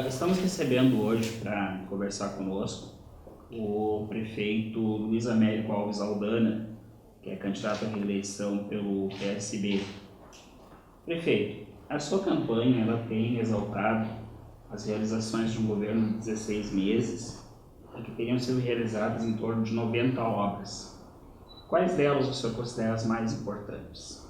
Estamos recebendo hoje para conversar conosco o prefeito Luiz Américo Alves Aldana, que é candidato à reeleição pelo PSB. Prefeito, a sua campanha ela tem exaltado as realizações de um governo de 16 meses e que teriam sido realizadas em torno de 90 obras. Quais delas o senhor considera as mais importantes?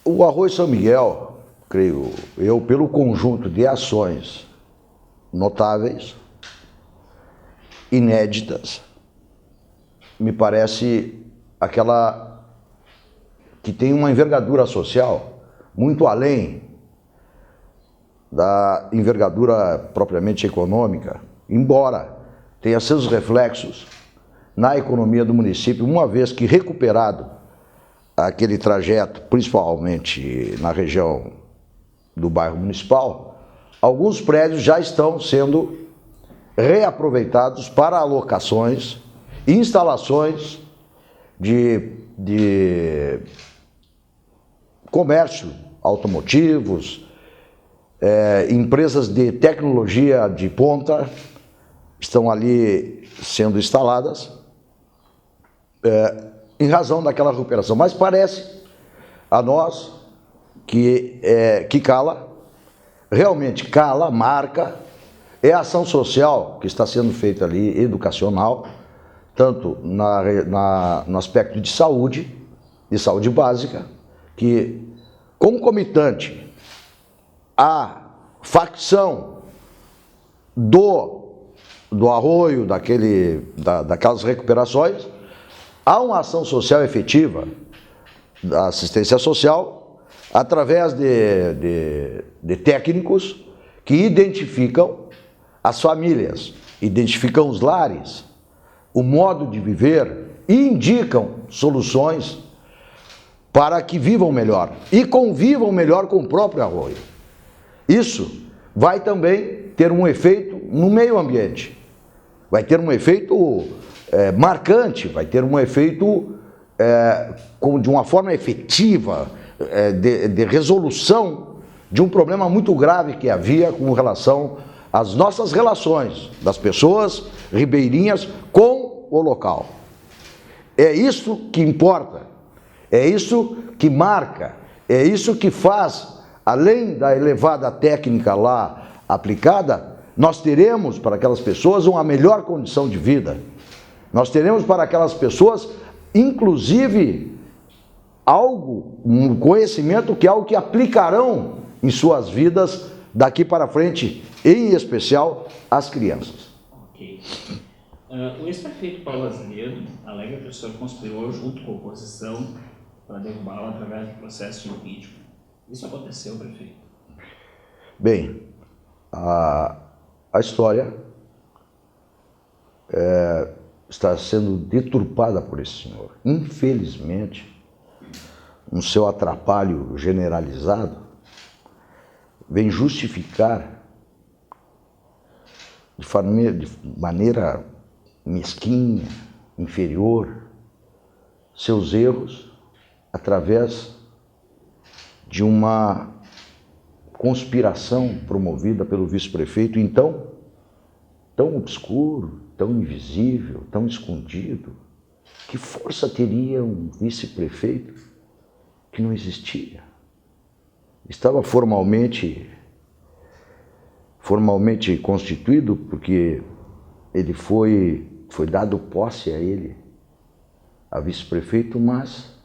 O Arroio São Miguel, creio eu, pelo conjunto de ações notáveis, inéditas, me parece aquela que tem uma envergadura social muito além da envergadura propriamente econômica, embora tenha seus reflexos na economia do município, uma vez que recuperado aquele trajeto, principalmente na região do bairro municipal, alguns prédios já estão sendo reaproveitados para alocações e instalações de comércio, automotivos, empresas de tecnologia de ponta estão ali sendo instaladas em razão daquela recuperação. Mas parece a nós que realmente cala, marca, é a ação social que está sendo feita ali, educacional, tanto no aspecto de saúde básica, que concomitante à facção do arroio, daquelas recuperações, há uma ação social efetiva da assistência social através de técnicos que identificam as famílias, identificam os lares, o modo de viver e indicam soluções para que vivam melhor e convivam melhor com o próprio arroio. Isso vai também ter um efeito no meio ambiente, vai ter um efeito marcante, vai ter um efeito de uma forma efetiva de resolução de um problema muito grave que havia com relação às nossas relações das pessoas ribeirinhas com o local. É isso que importa, é isso que marca, é isso que faz, além da elevada técnica lá aplicada, nós teremos para aquelas pessoas uma melhor condição de vida. Nós teremos para aquelas pessoas, inclusive, um conhecimento que é algo que aplicarão em suas vidas daqui para frente, em especial as crianças. Ok. O ex-prefeito Paulo Azevedo alega que o senhor conspirou junto com a oposição para derrubá-lo através do processo de impeachment. Isso aconteceu, prefeito? Bem, a história está sendo deturpada por esse senhor. Infelizmente, no seu atrapalho generalizado, vem justificar de maneira mesquinha, inferior, seus erros através de uma conspiração promovida pelo vice-prefeito, então tão obscuro, tão invisível, tão escondido. Que força teria um vice-prefeito que não existia? Estava formalmente constituído porque ele foi dado posse a ele, a vice-prefeito, mas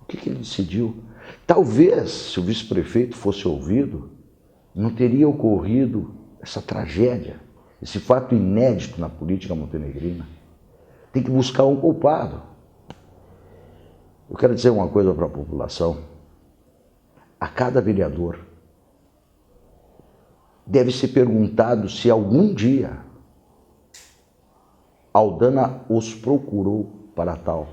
o que ele decidiu? Talvez, se o vice-prefeito fosse ouvido, não teria ocorrido essa tragédia, esse fato inédito na política montenegrina. Tem que buscar um culpado. Eu quero dizer uma coisa para a população. A cada vereador deve ser perguntado se algum dia Aldana os procurou para tal.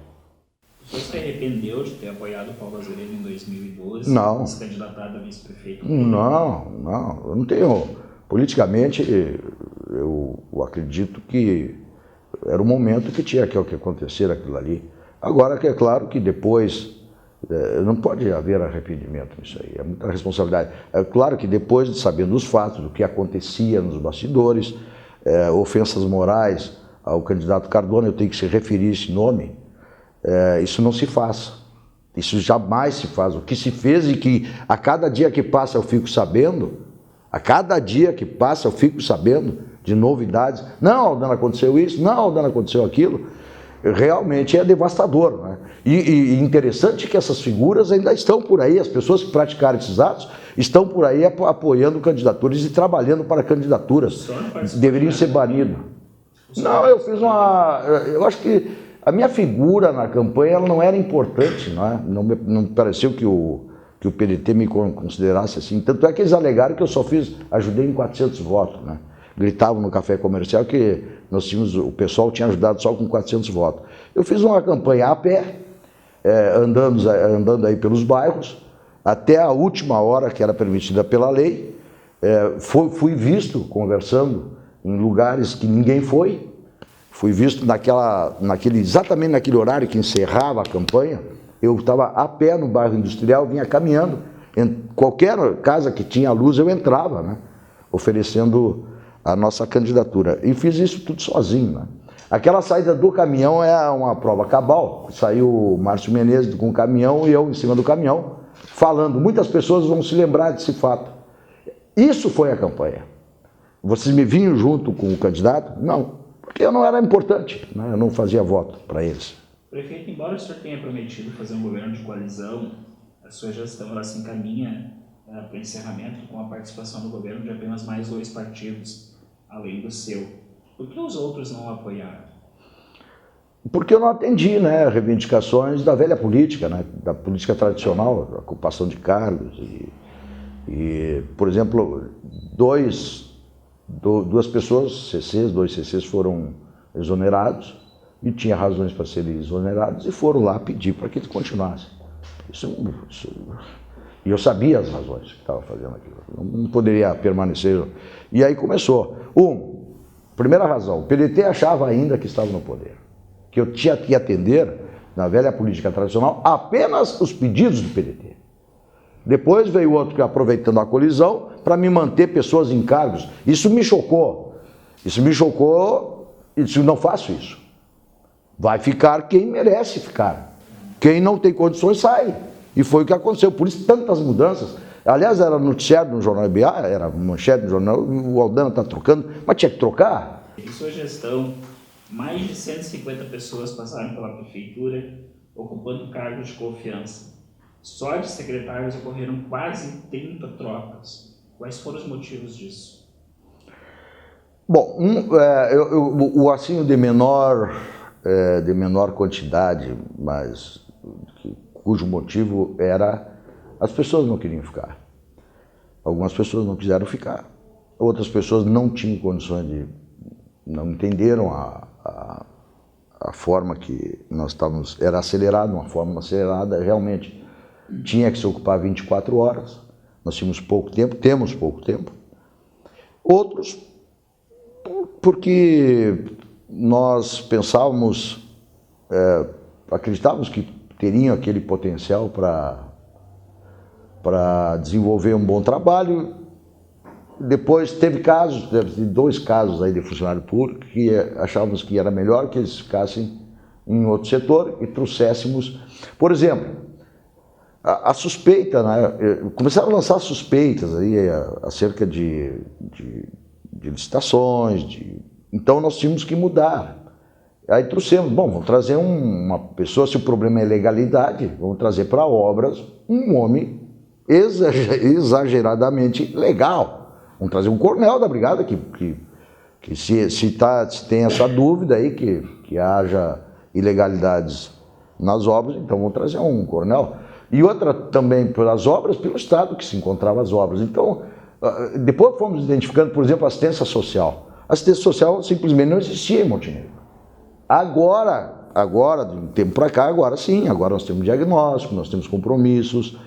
O senhor se arrependeu de ter apoiado o Paulo Azevedo em 2012? Não. Se candidatado a vice-prefeito? Não. Eu não tenho... Politicamente, eu acredito que era o momento que tinha que acontecer aquilo ali. Agora que é claro que depois Não pode haver arrependimento nisso aí, é muita responsabilidade. É claro que depois de sabendo os fatos, do que acontecia nos bastidores, ofensas morais ao candidato Cardona, eu tenho que se referir a esse nome, isso não se faz. Isso jamais se faz. O que se fez e que a cada dia que passa eu fico sabendo, a cada dia que passa eu fico sabendo de novidades. Não, Aldana, aconteceu isso, não, Aldana, aconteceu aquilo. Realmente é devastador, né? E interessante que essas figuras ainda estão por aí, as pessoas que praticaram esses atos estão por aí apoiando candidaturas e trabalhando para candidaturas. Deveriam ser banidos. Não, eu acho que a minha figura na campanha ela não era importante, não me pareceu que o PDT me considerasse assim. Tanto é que eles alegaram que eu só ajudei em 400 votos, né? Gritavam no café comercial que o pessoal tinha ajudado só com 400 votos. Eu fiz uma campanha a pé, andando aí pelos bairros, até a última hora que era permitida pela lei. Fui visto conversando em lugares que ninguém foi. Fui visto exatamente naquele horário que encerrava a campanha. Eu estava a pé no bairro industrial, vinha caminhando. Em qualquer casa que tinha luz eu entrava, né? Oferecendo a nossa candidatura. E fiz isso tudo sozinho, né? Aquela saída do caminhão é uma prova cabal. Saiu o Márcio Menezes com o caminhão e eu em cima do caminhão, falando. Muitas pessoas vão se lembrar desse fato. Isso foi a campanha. Vocês me vinham junto com o candidato? Não, porque eu não era importante, né? Eu não fazia voto para eles. Prefeito, embora o senhor tenha prometido fazer um governo de coalizão, a sua gestão ela se encaminha para o encerramento com a participação no governo de apenas mais 2 partidos, além do seu. Por que os outros não apoiaram? Porque eu não atendi, né, reivindicações da velha política, né, da política tradicional, da ocupação de cargos. E por exemplo, duas pessoas, dois CCs foram exonerados e tinha razões para serem exonerados e foram lá pedir para que eles continuassem. E eu sabia as razões que estava fazendo aquilo, não poderia permanecer. E aí começou. Primeira razão, o PDT achava ainda que estava no poder, que eu tinha que atender, na velha política tradicional, apenas os pedidos do PDT. Depois veio outro que, aproveitando a colisão, para me manter pessoas em cargos. Isso me chocou. E disse, não faço isso. Vai ficar quem merece ficar. Quem não tem condições, sai. E foi o que aconteceu. Por isso, tantas mudanças. Aliás, era noticiário no Jornal IBA, era manchete no jornal, o Aldana está trocando, mas tinha que trocar. Em sua gestão, mais de 150 pessoas passaram pela prefeitura, ocupando cargos de confiança. Só de secretários ocorreram quase 30 trocas. Quais foram os motivos disso? Bom, o assino de menor quantidade, mas cujo motivo era as pessoas não queriam ficar. Algumas pessoas não quiseram ficar. Outras pessoas não tinham condições não entenderam a forma que nós estávamos, era acelerado, uma forma acelerada, realmente tinha que se ocupar 24 horas, nós temos pouco tempo. Outros, porque nós acreditávamos que teriam aquele potencial para desenvolver um bom trabalho. Depois teve 2 casos aí de funcionário público que achávamos que era melhor que eles ficassem em outro setor e trouxéssemos, por exemplo, a suspeita, né? Começaram a lançar suspeitas aí acerca de licitações, então nós tínhamos que mudar. Aí trouxemos, vamos trazer uma pessoa, se o problema é legalidade, vamos trazer para obras um homem exageradamente legal. Vamos trazer um coronel da brigada que se tem essa dúvida aí que haja ilegalidades nas obras, então vamos trazer um coronel. E outra também pelas obras, pelo estado que se encontravam as obras. Então, depois fomos identificando, por exemplo, a assistência social. A assistência social simplesmente não existia em Montenegro. Agora, de um tempo para cá, agora sim, agora nós temos diagnóstico, nós temos compromissos.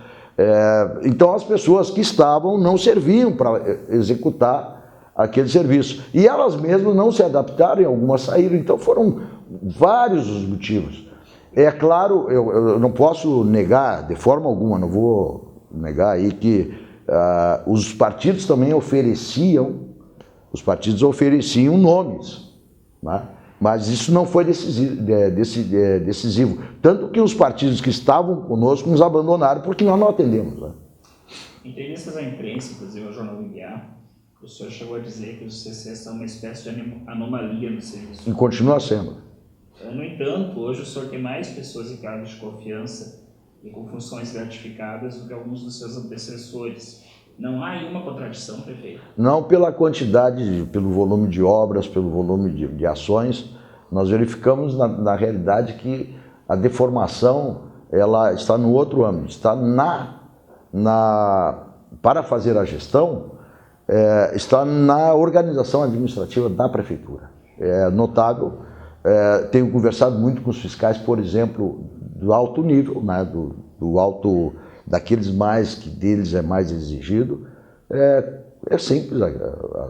Então as pessoas que estavam não serviam para executar aquele serviço. E elas mesmas não se adaptaram e algumas saíram. Então foram vários os motivos. É claro, eu não posso negar, de forma alguma, não vou negar aí que os partidos também ofereciam nomes, né? Mas isso não foi decisivo. Tanto que os partidos que estavam conosco nos abandonaram porque nós não atendemos, né? Entrevistas à imprensa, inclusive ao Jornal Guiá, o senhor chegou a dizer que os CCs são uma espécie de anomalia no serviço. E continua sendo. No entanto, hoje o senhor tem mais pessoas em cargos de confiança e com funções gratificadas do que alguns dos seus antecessores. Não há aí uma contradição, prefeito? Não pela quantidade, pelo volume de obras, pelo volume de ações. Nós verificamos na realidade que a deformação ela está no outro âmbito, está para fazer a gestão, está na organização administrativa da prefeitura. É notável, tenho conversado muito com os fiscais, por exemplo, do alto nível, né, do alto, daqueles mais que deles é mais exigido. É simples,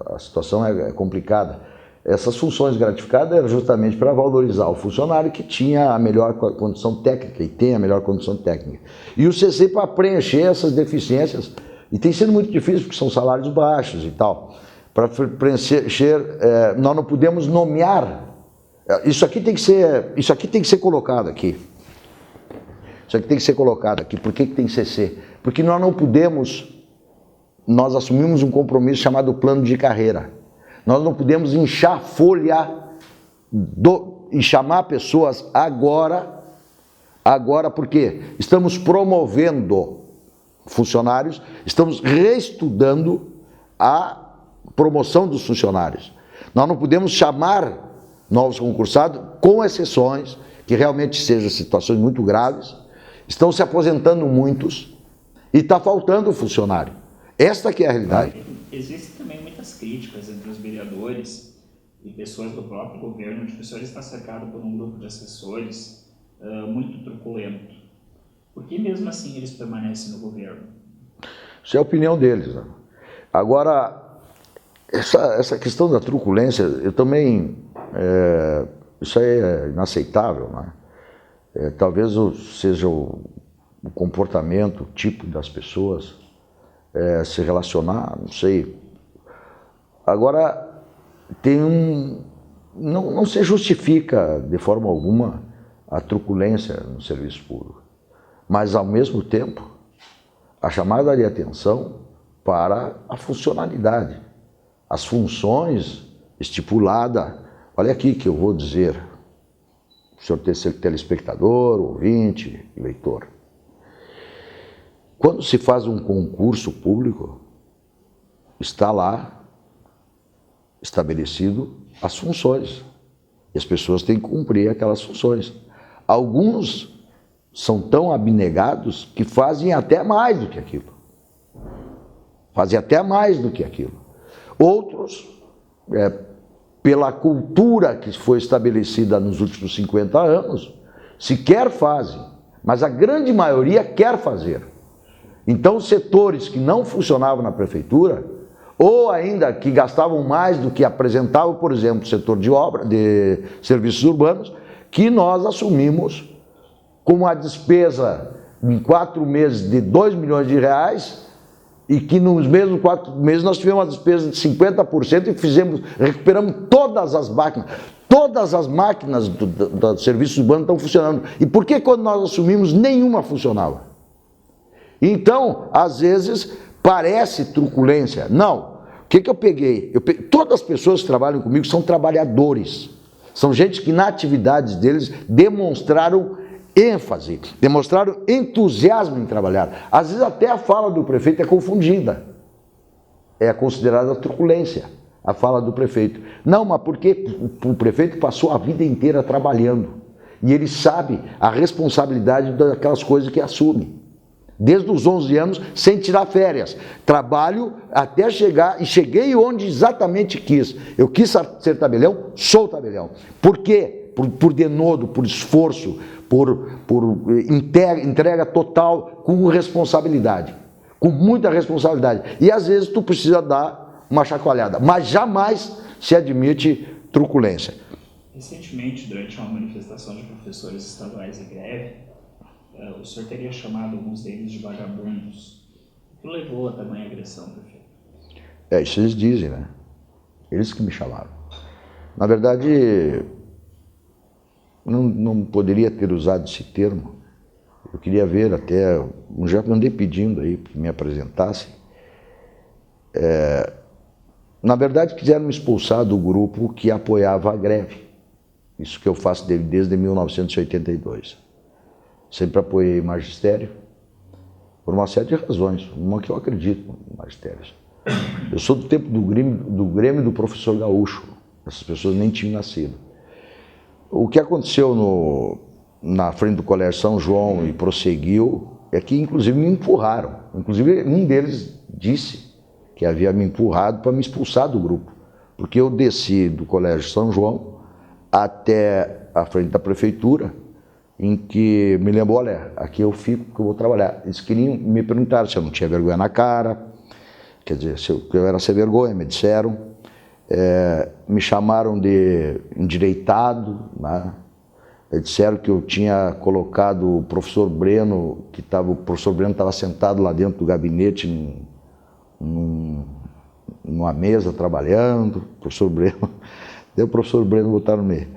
a situação é complicada. Essas funções gratificadas eram justamente para valorizar o funcionário que tinha a melhor condição técnica e tem a melhor condição técnica. E o CC para preencher essas deficiências, e tem sido muito difícil porque são salários baixos e tal, para preencher, nós não podemos nomear. Isso aqui tem que ser colocado aqui. Isso aqui tem que ser colocado aqui. Por que tem CC? Porque nós não podemos, nós assumimos um compromisso chamado plano de carreira. Nós não podemos inchar a folha e chamar pessoas agora porque estamos promovendo funcionários, estamos reestudando a promoção dos funcionários. Nós não podemos chamar novos concursados, com exceções, que realmente sejam situações muito graves. Estão se aposentando muitos e está faltando funcionário. Esta que é a realidade. Existem também muitas críticas entre os vereadores e pessoas do próprio governo de que o senhor está cercado por um grupo de assessores muito truculento. Por que mesmo assim eles permanecem no governo? Isso é a opinião deles, né? Agora, essa questão da truculência, eu também, isso aí é inaceitável, né? Talvez seja o comportamento, o tipo das pessoas se relacionar, não sei. Agora, não se justifica de forma alguma a truculência no serviço público, mas ao mesmo tempo a chamada de atenção para a funcionalidade, as funções estipuladas. Olha aqui que eu vou dizer, senhor telespectador, ouvinte, leitor. Quando se faz um concurso público, está lá estabelecido as funções. E as pessoas têm que cumprir aquelas funções. Alguns são tão abnegados que fazem até mais do que aquilo. Outros, pela cultura que foi estabelecida nos últimos 50 anos, sequer fazem, mas a grande maioria quer fazer. Então, setores que não funcionavam na prefeitura, ou ainda que gastavam mais do que apresentavam, por exemplo, o setor de obra, de serviços urbanos, que nós assumimos como a despesa em 4 meses de 2 milhões de reais, e que nos mesmos 4 meses nós tivemos uma despesa de 50% e recuperamos todas as máquinas do serviço urbano estão funcionando. E por que quando nós assumimos nenhuma funcionava? Então, às vezes, parece truculência. Não. O que eu peguei? Todas as pessoas que trabalham comigo são trabalhadores. São gente que na atividade deles demonstraram ênfase, demonstraram entusiasmo em trabalhar. Às vezes até a fala do prefeito é confundida. É considerada truculência, a fala do prefeito. Não, mas porque o prefeito passou a vida inteira trabalhando. E ele sabe a responsabilidade daquelas coisas que assume. Desde os 11 anos, sem tirar férias. Trabalho até chegar, e cheguei onde exatamente quis. Eu quis ser tabelião, sou tabelião. Por quê? Por denodo, por esforço, por entrega total, com responsabilidade. Com muita responsabilidade. E às vezes tu precisa dar uma chacoalhada, mas jamais se admite truculência. Recentemente, durante uma manifestação de professores estaduais em greve, o senhor teria chamado alguns deles de vagabundos. O que levou a tamanha agressão, prefeito? Isso eles dizem, né? Eles que me chamaram. Na verdade, não poderia ter usado esse termo. Eu queria ver até, já andei pedindo aí que me apresentasse. Na verdade, quiseram me expulsar do grupo que apoiava a greve. Isso que eu faço desde 1982. Sempre apoiei magistério, por uma série de razões, uma que eu acredito no magistério. Eu sou do tempo do Grêmio do professor Gaúcho. Essas pessoas nem tinham nascido. O que aconteceu na frente do Colégio São João e prosseguiu é que, inclusive, me empurraram. Inclusive, um deles disse que havia me empurrado para me expulsar do grupo, porque eu desci do Colégio São João até a frente da prefeitura, em que me lembrou, olha, aqui eu fico porque eu vou trabalhar. Eles queriam, me perguntaram se eu não tinha vergonha na cara, quer dizer, se eu era sem vergonha, me disseram, me chamaram de endireitado, né? Disseram que eu tinha colocado o professor Breno, o professor Breno estava sentado lá dentro do gabinete, numa mesa trabalhando, o professor Breno, daí o professor Breno botaram no meio.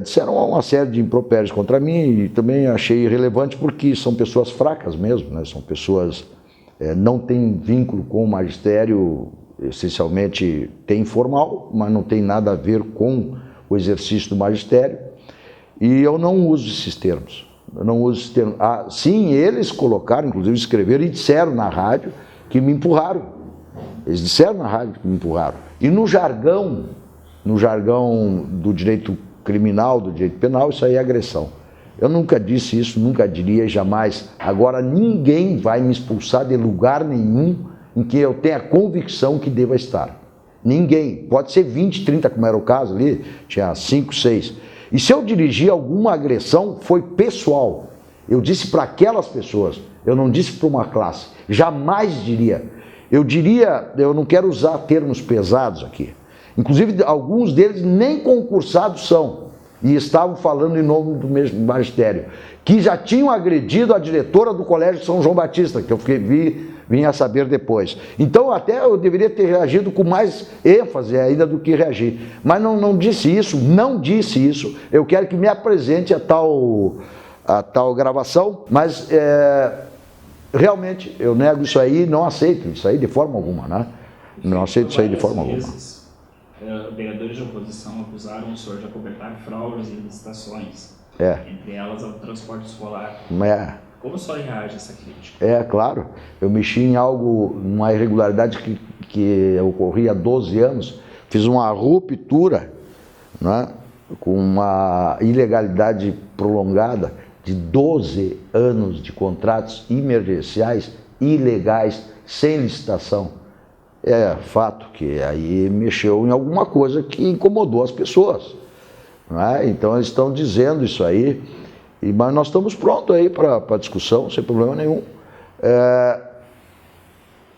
Disseram uma série de impropérios contra mim e também achei irrelevante porque são pessoas fracas mesmo, né? São pessoas não têm vínculo com o magistério, essencialmente tem formal, mas não tem nada a ver com o exercício do magistério. E eu não uso esses termos. Eu não uso esses termos. Sim, eles colocaram, inclusive escreveram e disseram na rádio que me empurraram. Eles disseram na rádio que me empurraram. E no jargão do direito criminal, do direito penal, isso aí é agressão. Eu nunca disse isso, nunca diria, jamais. Agora, ninguém vai me expulsar de lugar nenhum em que eu tenha convicção que deva estar. Ninguém. Pode ser 20, 30, como era o caso ali, tinha 5, 6. E se eu dirigir alguma agressão, foi pessoal. Eu disse para aquelas pessoas, eu não disse para uma classe. Jamais diria. Eu não quero usar termos pesados aqui. Inclusive, alguns deles nem concursados são. E estavam falando em nome do mesmo magistério. Que já tinham agredido a diretora do Colégio São João Batista, que eu vim a saber depois. Então, até eu deveria ter reagido com mais ênfase ainda do que reagir. Mas não disse isso, não disse isso. Eu quero que me apresente a tal gravação, mas realmente eu nego isso aí, não aceito isso aí de forma alguma, né? Não aceito isso aí de forma alguma. Vereadores de oposição acusaram o senhor de acobertar fraudes e licitações, entre elas ao transporte escolar. Como o senhor reage a essa crítica? Claro, eu mexi em algo, uma irregularidade que ocorria há 12 anos, fiz uma ruptura, né, com uma ilegalidade prolongada de 12 anos de contratos emergenciais, ilegais, sem licitação. É fato que aí mexeu em alguma coisa que incomodou as pessoas, né? Então eles estão dizendo isso aí, mas nós estamos prontos aí para discussão, sem problema nenhum.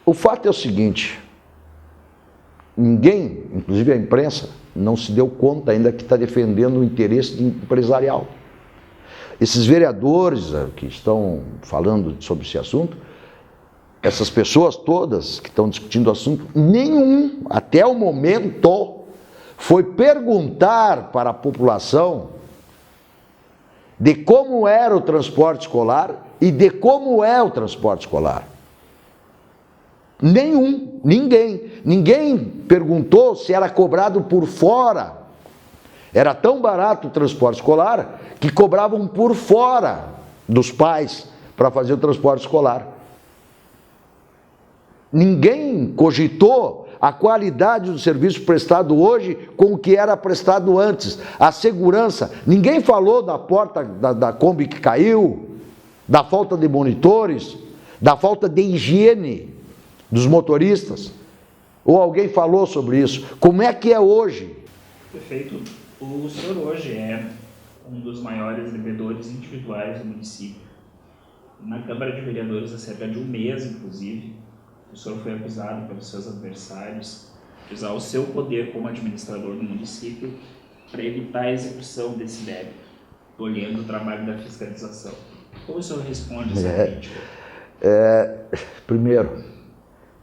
O fato é o seguinte, ninguém, inclusive a imprensa, não se deu conta ainda que está defendendo o interesse empresarial. Esses vereadores que estão falando sobre esse assunto, essas pessoas todas que estão discutindo o assunto, nenhum, até o momento, foi perguntar para a população de como era o transporte escolar e de como é o transporte escolar. Ninguém perguntou se era cobrado por fora. Era tão barato o transporte escolar que cobravam por fora dos pais para fazer o transporte escolar. Ninguém cogitou a qualidade do serviço prestado hoje com o que era prestado antes, a segurança. Ninguém falou da porta da Kombi que caiu, da falta de monitores, da falta de higiene dos motoristas. Ou alguém falou sobre isso? Como é que é hoje? Prefeito, o senhor hoje é um dos maiores devedores individuais do município. Na Câmara de Vereadores, há cerca de um mês, inclusive, o senhor foi acusado pelos seus adversários de usar o seu poder como administrador do município para evitar a execução desse débito, tolhendo o trabalho da fiscalização. Como o senhor responde essa crítica? Primeiro,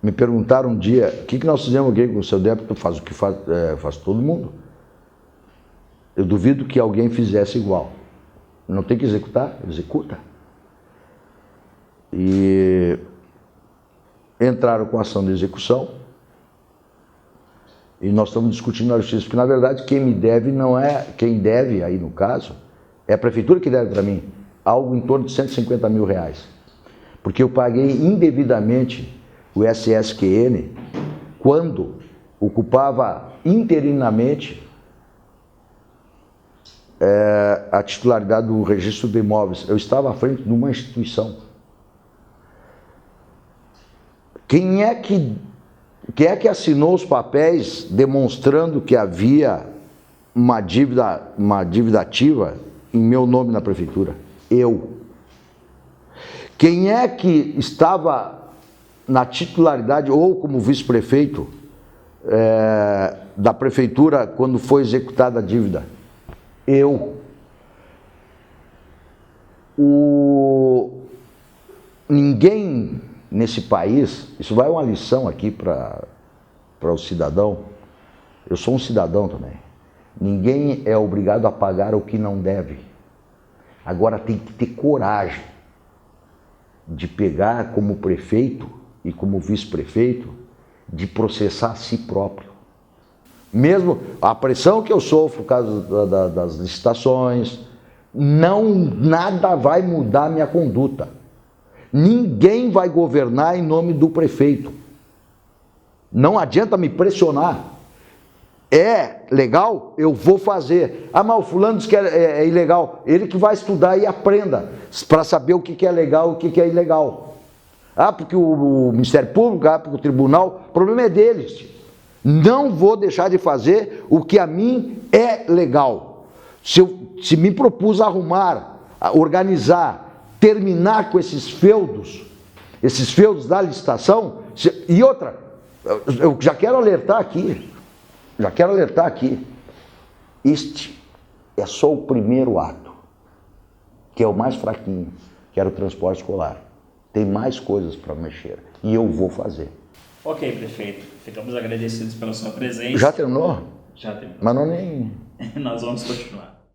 me perguntaram um dia, o que nós fizemos aqui com o seu débito? Faz o que faz todo mundo. Eu duvido que alguém fizesse igual. Não tem que executar? Executa. E entraram com ação de execução e nós estamos discutindo na justiça, porque na verdade quem me deve não é, quem deve aí no caso, é a prefeitura que deve para mim, algo em torno de 150 mil reais. Porque eu paguei indevidamente o SSQN quando ocupava interinamente a titularidade do registro de imóveis. Eu estava à frente de uma instituição. Quem é que assinou os papéis demonstrando que havia uma dívida ativa em meu nome na prefeitura? Eu. Quem é que estava na titularidade ou como vice-prefeito da prefeitura quando foi executada a dívida? Eu. Ninguém nesse país, isso vai uma lição aqui para o cidadão, eu sou um cidadão também, ninguém é obrigado a pagar o que não deve. Agora tem que ter coragem de pegar como prefeito e como vice-prefeito, de processar a si próprio. Mesmo a pressão que eu sofro por causa das licitações, nada vai mudar minha conduta. Ninguém vai governar em nome do prefeito. Não adianta me pressionar. É legal? Eu vou fazer. Ah, mas o fulano diz que é ilegal. Ele que vai estudar e aprenda para saber o que é legal e o que é ilegal. Ah, porque o Ministério Público, porque o Tribunal, o problema é deles. Não vou deixar de fazer o que a mim é legal. Se me propus arrumar, organizar, terminar com esses feudos da licitação, e outra, eu já quero alertar aqui, este é só o primeiro ato, que é o mais fraquinho, que era o transporte escolar. Tem mais coisas para mexer, e eu vou fazer. Ok, prefeito, ficamos agradecidos pela sua presença. Já terminou? Já terminou. Mas não nem... Nós vamos continuar.